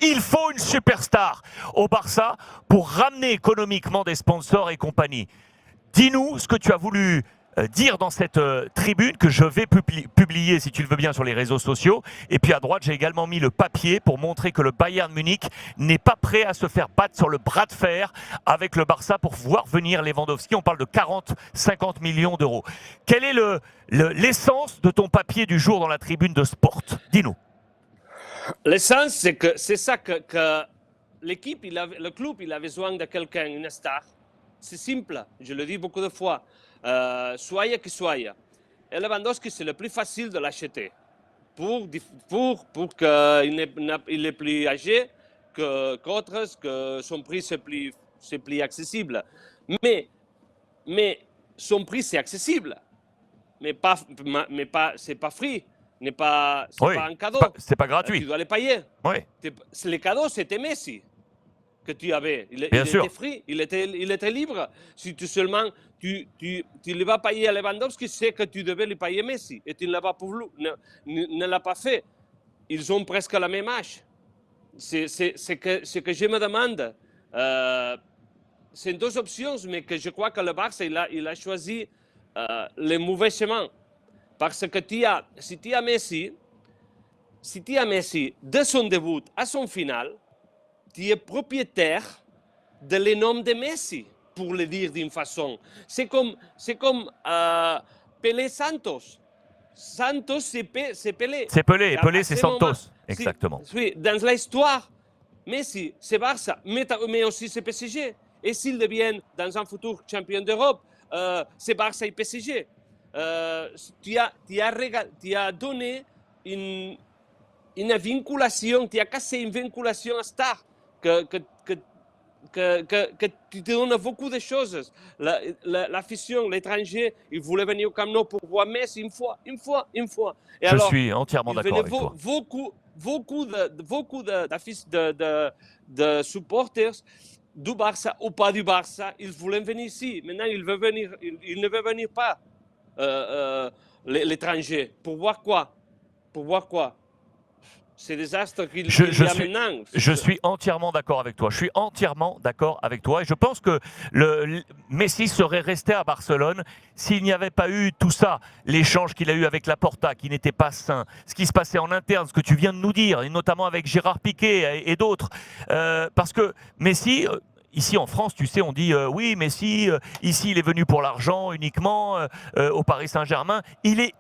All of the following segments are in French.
Il faut une superstar au Barça pour ramener économiquement des sponsors et compagnie. Dis-nous ce que tu as voulu dire dans cette tribune que je vais publier, si tu le veux bien, sur les réseaux sociaux. Et puis à droite, j'ai également mis le papier pour montrer que le Bayern Munich n'est pas prêt à se faire battre sur le bras de fer avec le Barça pour voir venir Lewandowski. On parle de 40-50 millions d'euros. Quelle est l'essence de ton papier du jour dans la tribune de Sport? Dis-nous. L'essence, c'est ça que l'équipe, le club, il a besoin de quelqu'un, une star. C'est simple, je le dis beaucoup de fois. Soit qui soit. Et Lewandowski, c'est le plus facile de l'acheter pour qu'il est plus âgé qu'autres, que son prix c'est plus accessible. Mais son prix c'est accessible, mais c'est pas free, c'est pas un cadeau. C'est pas gratuit. Tu dois les payer. Oui. Le cadeau, c'était Messi que tu avais. Il était free, il était libre. Si tu le vas payer à Lewandowski, c'est que tu devais lui payer Messi. Et tu ne l'as pas voulu, ne l'as pas fait. Ils ont presque la même âge. C'est ce que je me demande. C'est deux options, mais que je crois que le Barça, il a choisi le mauvais chemin. Parce que si tu as Messi, de son début à son final, tu es propriétaire de l'énorme de Messi, pour le dire d'une façon. C'est comme Pelé Santos. Santos, c'est Pelé. C'est Pelé, et Pelé, c'est Santos. Moment, exactement. Oui, dans l'histoire, Messi, c'est Barça, mais aussi c'est PSG. Et s'ils deviennent, dans un futur, champion d'Europe, c'est Barça et PSG. Tu as donné une vinculation, tu as cassé une vinculation à star que tu te donnes beaucoup de choses. L'afition, l'étranger, il voulait venir au Camp Nou pour voir Messi une fois. Et je suis entièrement d'accord avec toi. Beaucoup de supporters du Barça ou pas du Barça, ils voulaient venir ici. Maintenant, ils ne veulent venir pas, l'étranger. Pour voir quoi? C'est désastre qu'il y a maintenant. Je suis entièrement d'accord avec toi. Et je pense que Messi serait resté à Barcelone s'il n'y avait pas eu tout ça. L'échange qu'il a eu avec Laporta, qui n'était pas sain. Ce qui se passait en interne, ce que tu viens de nous dire, et notamment avec Gérard Piqué et d'autres. Parce que Messi... Ici en France, tu sais, on dit oui, Messi, ici il est venu pour l'argent uniquement au Paris Saint-Germain. Il n'est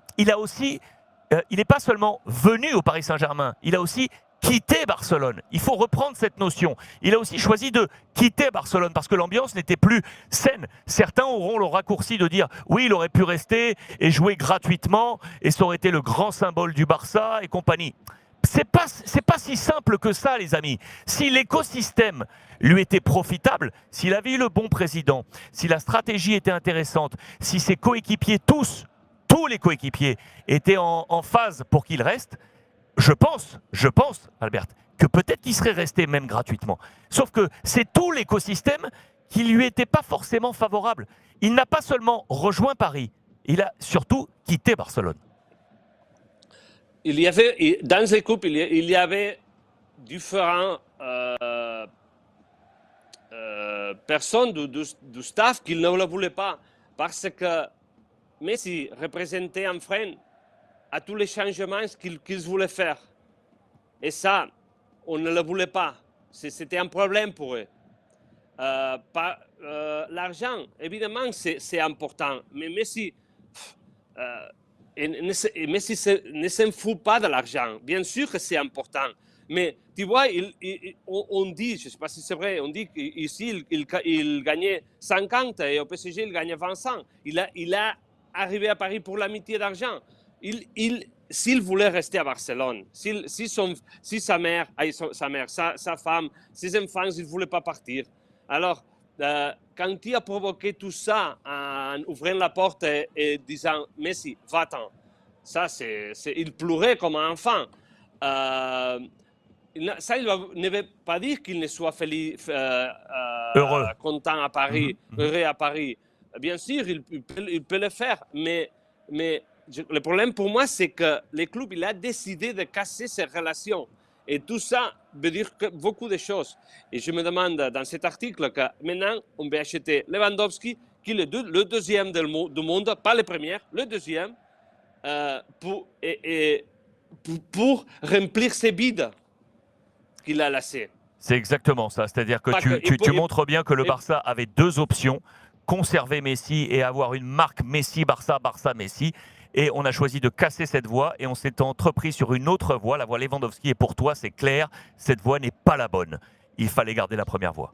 pas seulement venu au Paris Saint-Germain, il a aussi quitté Barcelone. Il faut reprendre cette notion. Il a aussi choisi de quitter Barcelone parce que l'ambiance n'était plus saine. Certains auront le raccourci de dire oui, il aurait pu rester et jouer gratuitement et ça aurait été le grand symbole du Barça et compagnie. C'est pas si simple que ça, les amis. Si l'écosystème lui était profitable, s'il avait eu le bon président, si la stratégie était intéressante, si ses coéquipiers, tous les coéquipiers étaient en phase pour qu'il reste, je pense, Albert, que peut-être qu'il serait resté même gratuitement. Sauf que c'est tout l'écosystème qui lui était pas forcément favorable. Il n'a pas seulement rejoint Paris, il a surtout quitté Barcelone. Il y avait, dans les coupes, il y avait différentes personnes du staff qui ne le voulaient pas parce que Messi représentait un frein à tous les changements qu'ils voulaient faire. Et ça, on ne le voulait pas. C'était un problème pour eux. L'argent, évidemment, c'est important. Mais Messi... Messi ne s'en fout pas de l'argent. Bien sûr que c'est important. Mais tu vois, on dit, je ne sais pas si c'est vrai, on dit qu'ici, il gagnait 50 et au PSG, il gagnait 25. Il a arrivé à Paris pour l'amitié d'argent. S'il voulait rester à Barcelone, si sa mère, sa femme, ses enfants, ils ne voulaient pas partir. Alors, quand il a provoqué tout ça en ouvrant la porte et disant « Messi, va-t'en », il pleurait comme un enfant. Ça, il ne veut pas dire qu'il ne soit heureux, content à Paris, heureux à Paris. Bien sûr, il peut le faire, mais le problème pour moi, c'est que le club il a décidé de casser ces relations. Et tout ça, veut dire beaucoup de choses. Et je me demande dans cet article que maintenant, on va acheter Lewandowski, qui est le deuxième du monde, pas le premier, le deuxième, pour remplir ces vides qu'il a laissés. C'est exactement ça. C'est-à-dire que tu montres bien que le Barça avait deux options, conserver Messi et avoir une marque Messi-Barça, Barça-Messi. Et on a choisi de casser cette voie et on s'est entrepris sur une autre voie, la voie Lewandowski. Et pour toi, c'est clair, cette voie n'est pas la bonne. Il fallait garder la première voie.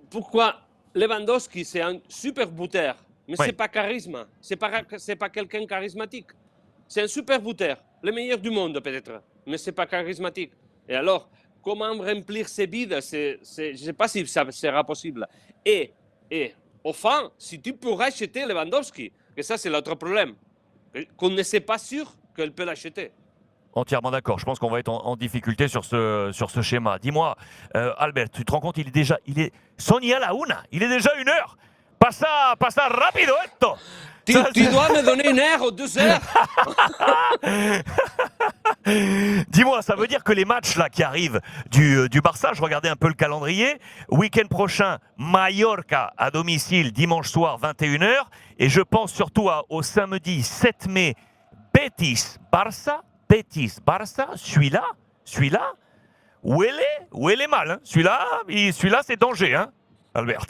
Pourquoi Lewandowski, c'est un super buteur, mais c'est pas charisme. C'est pas quelqu'un charismatique. C'est un super buteur, le meilleur du monde peut-être, mais c'est pas charismatique. Et alors, comment remplir ces vides, je ne sais pas si ça sera possible. Et enfin, si tu pourras acheter Lewandowski, que ça c'est l'autre problème, qu'on ne sait pas sûr qu'elle peut l'acheter. Entièrement d'accord. Je pense qu'on va être en difficulté sur ce schéma. Dis-moi, Albert, tu te rends compte, Sonia la una. Il est déjà 1h. Passa rapido esto. Tu dois me donner 1 heure ou 2 heures. Dis-moi, ça veut dire que les matchs là qui arrivent du Barça, je regardais un peu le calendrier, week-end prochain, Mallorca à domicile, dimanche soir, 21h, et je pense surtout au samedi 7 mai, Betis-Barça, celui-là, huele mal, hein. Celui-là, c'est danger, hein, Albert.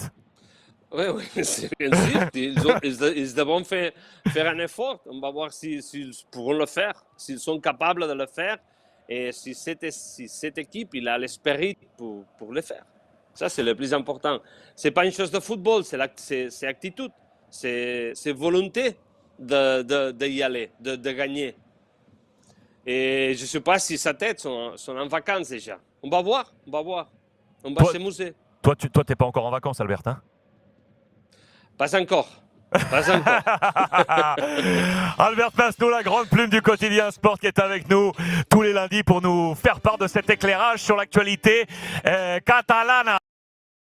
Oui, c'est bien sûr. Ils devront faire un effort. On va voir s'ils pourront le faire, s'ils sont capables de le faire et si cette équipe il a l'esprit pour le faire. Ça, c'est le plus important. Ce n'est pas une chose de football, c'est attitude, c'est volonté d'y aller, de gagner. Et je ne sais pas si sa tête sont en vacances déjà. On va voir. On va s'amuser. Toi, tu n'es pas encore en vacances, Albert, hein? Pas encore. Albert Masnou, la grande plume du quotidien Sport, qui est avec nous tous les lundis pour nous faire part de cet éclairage sur l'actualité catalane.